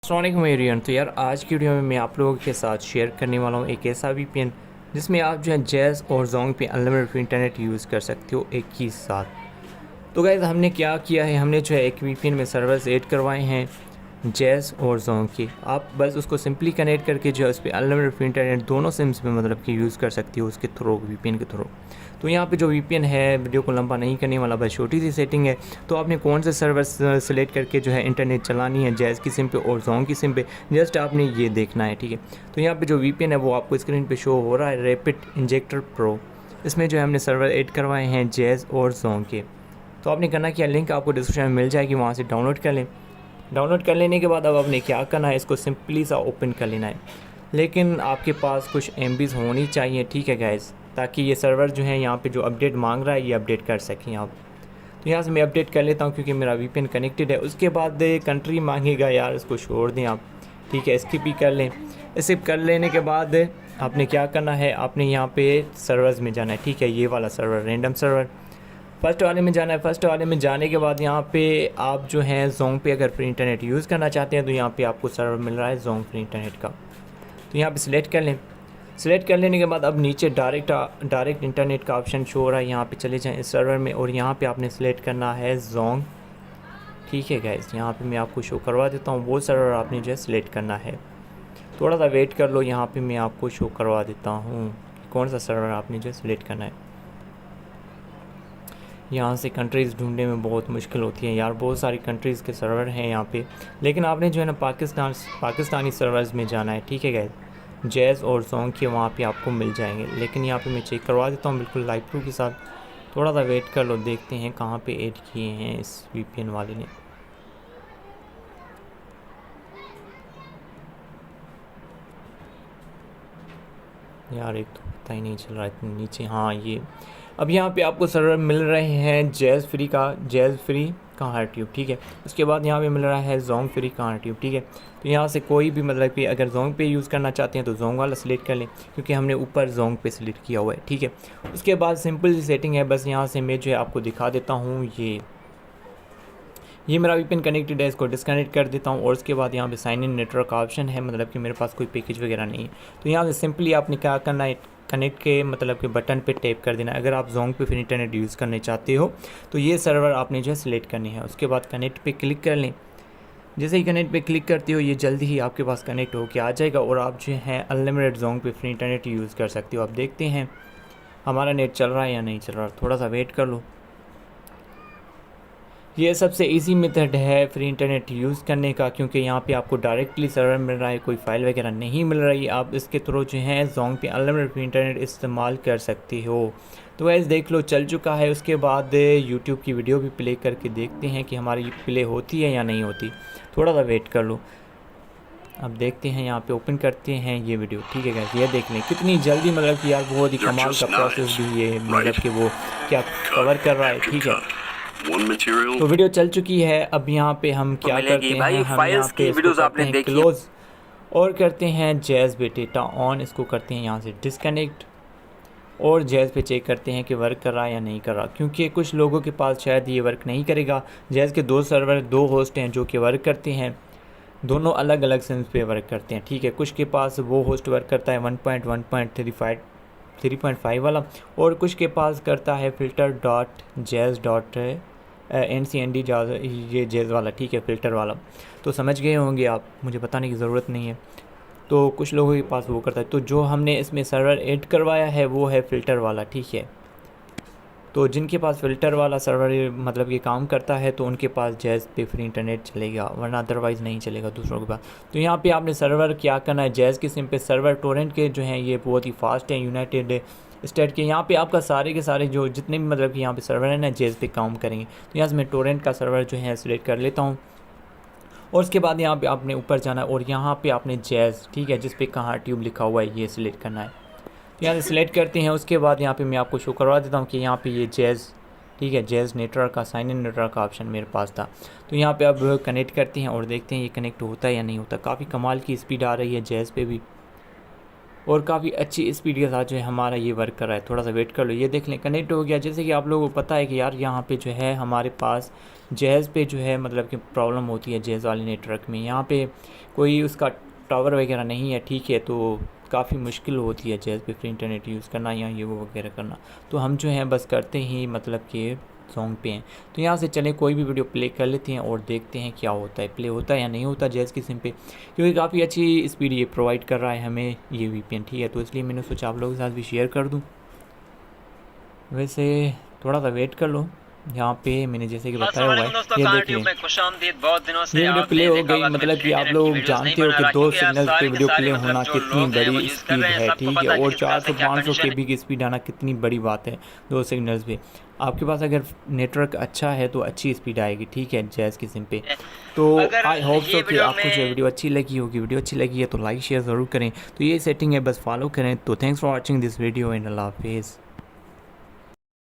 अस्सलामुअलैकुम एवरीवन। तो यार आज की वीडियो में मैं आप लोगों के साथ शेयर करने वाला हूँ एक ऐसा वीपीएन जिसमें आप जो है जैज़ और जोंग पे अनलिमिटेड इंटरनेट यूज़ कर सकते हो एक ही साथ। तो गाइस हमने क्या किया है, हमने जो है एक वीपीएन में सर्वर्स ऐड करवाए हैं जैज़ और जोंग के। आप बस उसको सिंपली कनेक्ट करके जो है उस पर अनलिमिटेड इंटरनेट दोनों सिम्स में मतलब कि यूज़ कर सकती हो उसके थ्रू, वीपीएन के थ्रू। तो यहाँ पे जो वीपीएन है, वीडियो को लंबा नहीं करने वाला, बस छोटी सी सेटिंग है। तो आपने कौन से सर्वर सेलेक्ट करके जो है इंटरनेट चलानी है जैज़ की सिम पे और जोंग की सिम पे, जस्ट आपने ये देखना है, ठीक है। तो यहाँ पे जो वीपीएन है वो आपको स्क्रीन पे शो हो रहा है, रैपिड इंजेक्टर प्रो। इसमें जो है हमने सर्वर ऐड करवाए हैं जैज़ और जोंग के। तो आपने करना क्या, लिंक आपको डिस्क्रिप्शन में मिल जाएगी, वहाँ से डाउनलोड कर लें। डाउनलोड कर लेने के बाद अब आपने क्या करना है, इसको सिंपली सा ओपन कर लेना है। लेकिन आपके पास कुछ MBs होनी चाहिए, ठीक है गाइस, ताकि ये सर्वर जो है यहाँ पे जो अपडेट मांग रहा है ये अपडेट कर सकें आप। तो यहाँ से मैं अपडेट कर लेता हूँ क्योंकि मेरा VPN कनेक्टेड है। उसके बाद कंट्री मांगेगा, यार इसको छोड़ दें आप, ठीक है, स्किप ही कर लें। स्किप कर लेने के बाद आपने क्या करना है, आपने यहाँ पे सर्वर्स में जाना है, ठीक है, ये वाला सर्वर रैंडम सर्वर फर्स्ट वाले में जाना है। फर्स्ट वाले में जाने के बाद यहाँ पे आप जो है जोंग पे अगर फ्री इंटरनेट यूज़ करना चाहते हैं तो यहाँ पे आपको सर्वर मिल रहा है जोंग फ्री इंटरनेट का। तो यहाँ पे सिलेक्ट कर लें। सिलेक्ट कर लेने के बाद अब नीचे डायरेक्ट इंटरनेट का ऑप्शन शो हो रहा है, यहाँ पे चले जाएं इस सर्वर में और यहाँ पे आपने सिलेक्ट करना है जोंग, ठीक है गाइस। यहाँ पे मैं आपको शो करवा देता हूँ, वो सर्वर आपने जो है सिलेक्ट करना है। थोड़ा सा वेट कर लो, यहाँ पे मैं आपको शो करवा देता हूँ कौन सा सर्वर आपने जो है सिलेक्ट करना है। यहाँ से कंट्रीज़ ढूंढने में बहुत मुश्किल होती है यार, बहुत सारी कंट्रीज़ के सर्वर हैं यहाँ पे। लेकिन आपने जो है ना पाकिस्तानी सर्वर्स में जाना है, ठीक है गाइस। जैज़ और जोंग के वहाँ पे आपको मिल जाएंगे। लेकिन यहाँ पे मैं चेक करवा देता हूँ बिल्कुल लाइव प्रूफ के साथ। थोड़ा सा वेट कर लो, देखते हैं कहाँ पे ऐड किए हैं इस VPN वाले ने। यार एक तो पता ही नहीं चल रहा है इतने नीचे, हाँ ये अब यहाँ पे आपको सर्वर मिल रहे हैं जैज़ फ्री का हार्ट्यूब, ठीक है। उसके बाद यहाँ पे मिल रहा है जोंग फ्री का हार्ट्यूब, ठीक है। तो यहाँ से कोई भी मतलब कि अगर जोंग पे यूज़ करना चाहते हैं तो जोंग वाला सिलेक्ट कर लें क्योंकि हमने ऊपर जोंग पे सिलेक्ट किया हुआ है, ठीक है। उसके बाद सिंपल सी सेटिंग है, बस यहाँ से मैं जो है आपको दिखा देता हूँ। ये मेरा VPN कनेक्टेड है, इसको डिस्कनेक्ट कर देता हूँ। और उसके बाद यहाँ पे साइन इन नेटवर्क का ऑप्शन है, मतलब कि मेरे पास कोई पैकेज वगैरह नहीं है। तो यहाँ से सिंपली आपने क्या करना है, कनेक्ट के मतलब कि बटन पे टैप कर देना। अगर आप जोंग पे फिर इंटरनेट यूज़ करना चाहते हो तो ये सर्वर आपने जो है सिलेक्ट करनी है। उसके बाद कनेक्ट पे क्लिक कर लें। जैसे ही कनेक्ट पे क्लिक करते हो ये जल्दी ही आपके पास कनेक्ट होकर आ जाएगा और आप जो है अनलिमिटेड जोंग पे फ्री इंटरनेट यूज़ कर सकते हो। आप देखते हैं हमारा नेट चल रहा है या नहीं चल रहा, थोड़ा सा वेट कर लो। ये सबसे इजी मेथड है फ्री इंटरनेट यूज़ करने का क्योंकि यहाँ पे आपको डायरेक्टली सर्वर मिल रहा है, कोई फ़ाइल वगैरह नहीं मिल रही। आप इसके थ्रू जो है जोंग पे अनलिमिटेड फ्री इंटरनेट इस्तेमाल कर सकते हो। तो ऐसे देख लो चल चुका है। उसके बाद यूट्यूब की वीडियो भी प्ले करके देखते हैं कि हमारी प्ले होती है या नहीं होती। थोड़ा सा वेट कर लो, अब देखते हैं। यहाँ पे ओपन करते हैं ये वीडियो, ठीक है गाइस। ये देख लें कितनी जल्दी, मतलब कि यार बहुत ही कमाल का प्रोसेस भी ये मतलब कि वो क्या कवर कर रहा है, ठीक है। तो वीडियो चल चुकी है। अब यहाँ पे हम क्या करते हैं, हम यहाँ पे इसको करते हैं क्लोज़ और करते हैं जैज़ पे डेटा ऑन। इसको करते हैं यहाँ से डिस्कनेक्ट और जैज़ पे चेक करते हैं कि वर्क कर रहा है या नहीं कर रहा, क्योंकि कुछ लोगों के पास शायद ये वर्क नहीं करेगा। जैज़ के दो होस्ट हैं जो कि वर्क करते हैं, दोनों अलग अलग सिम्स पे वर्क करते हैं, ठीक है। कुछ के पास वो होस्ट वर्क करता है 1.1.3.5 वाला और कुछ के पास करता है filter.jazz.ncnd ये जैज़ वाला, ठीक है, फ़िल्टर वाला। तो समझ गए होंगे आप, मुझे बताने की ज़रूरत नहीं है। तो कुछ लोगों के पास वो करता है। तो जो हमने इसमें सर्वर ऐड करवाया है वो है फ़िल्टर वाला, ठीक है। तो जिनके पास फ़िल्टर वाला सर्वर मतलब ये काम करता है तो उनके पास जैज़ पे फ्री इंटरनेट चलेगा, वरना अदरवाइज़ नहीं चलेगा दूसरों के पास। तो यहाँ पे आपने सर्वर क्या करना है, जैज़ की सिम पे सर्वर टोरेंट के जो हैं ये बहुत ही फास्ट हैं, यूनाइटेड स्टेट के। यहाँ पे आपका सारे के सारे जो जितने भी मतलब कि यहाँ पे सर्वर है ना जैज़ पे काम करेंगे। तो यहाँ से मैं टोरेंट का सर्वर जो है सिलेक्ट कर लेता हूँ और उसके बाद यहाँ पे आपने ऊपर जाना है और यहाँ पे आपने जैज़, ठीक है, जिस पे कहाँ ट्यूब लिखा हुआ है ये सिलेक्ट करना है। तो यहाँ से सिलेक्ट करते हैं। उसके बाद यहाँ पे मैं आपको शो करवा देता हूँ कि यहाँ पे ये जैज़, ठीक है, जैज़ नेटवर्क का साइन इन नेटवर्क का ऑप्शन मेरे पास था। तो यहाँ पे अब कनेक्ट करते हैं और देखते हैं ये कनेक्ट होता है या नहीं होता। काफ़ी कमाल की स्पीड आ रही है जैज़ पे भी। और काफ़ी अच्छी स्पीड के साथ जो है हमारा ये वर्क कर रहा है। थोड़ा सा वेट कर लो, ये देख लें कनेक्ट हो गया। जैसे कि आप लोगों को पता है कि यार यहाँ पे जो है हमारे पास जैज़ पे जो है मतलब कि प्रॉब्लम होती है जैज़ वाले नेटवर्क में, यहाँ पे कोई उसका टावर वगैरह नहीं है, ठीक है, तो काफ़ी मुश्किल होती है जैज़ पे फ्री इंटरनेट यूज़ करना या ये वो वगैरह करना। तो हम जो है बस करते ही मतलब कि सॉन्ग पे हैं। तो यहाँ से चलें कोई भी वीडियो प्ले कर लेते हैं और देखते हैं क्या होता है, प्ले होता है या नहीं होता जैज़ की सिम पे, क्योंकि काफ़ी अच्छी स्पीड ये प्रोवाइड कर रहा है हमें ये वीपीएन, ठीक है। तो इसलिए मैंने सोचा आप लोगों के साथ भी शेयर कर दूँ। वैसे थोड़ा सा वेट कर लो, यहाँ पे मैंने जैसे कि बताया हुआ है, ये देख लें ये वीडियो प्ले हो गई। मतलब कि आप लोग जानते हो कि 2 सिग्नल्स पे वीडियो प्ले होना कितनी बड़ी स्पीड है, ठीक है, और 400-500 केबी की स्पीड आना कितनी बड़ी बात है 2 सिग्नल्स पे। आपके पास अगर नेटवर्क अच्छा है तो अच्छी स्पीड आएगी, ठीक है, जैज़ की सिम पे। तो आई होप सो कि आपको जो वीडियो अच्छी लगी होगी। वीडियो अच्छी लगी है तो लाइक शेयर ज़रूर करें। तो ये सेटिंग है, बस फॉलो करें। तो thanks for watching this video and अल्लाह हाफिज़।